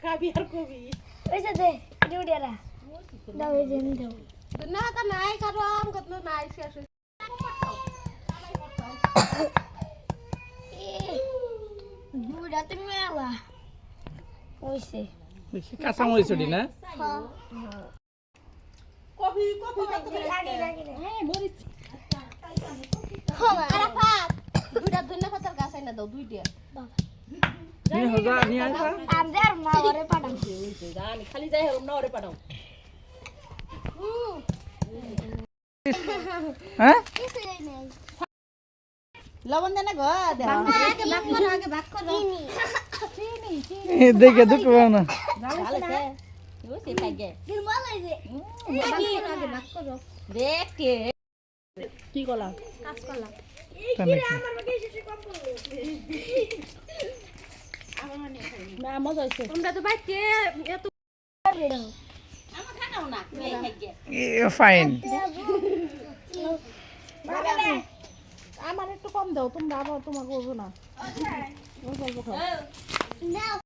খাবি আর কবি ওই যে দে ডিউটিরা দাও এই যে নি দাও না তা নাই কারণ কত নাই শেষ বুড়াতে মেলা ওইছে বেশি কাঁচা মরিচ ওটি না কবি কবি কত লাগে লাগে হ্যাঁ মরিচ হলা আরাফাত দুইটা ধনিয়া পাতার গাছ আইনা দাও দুইটা নিয়ে হজা নিয়ে আইবা আমাদের মা ওরে পাঠাম জানি খালি যাই হরম না ওরে পাঠাও হ্যাঁ কিছু নাই লবণ দেন গো দে আগে ভাগ করো চিনি দেখে দুঃখ পাও না ভালোছে ও সে থাকে দিন বলাই যে আগে ভাগ করো দেখতে কি কলা কাজ করলাম তা নাকি আমার মধ্যে এসে কম করলো না মজা হইছে তোমরা তো বাইতে এত বেরো আমার খানাও না এই থাকে ফাইন আমার একটু কম দাও তোমরা আবার তোমাকে করবো না নাও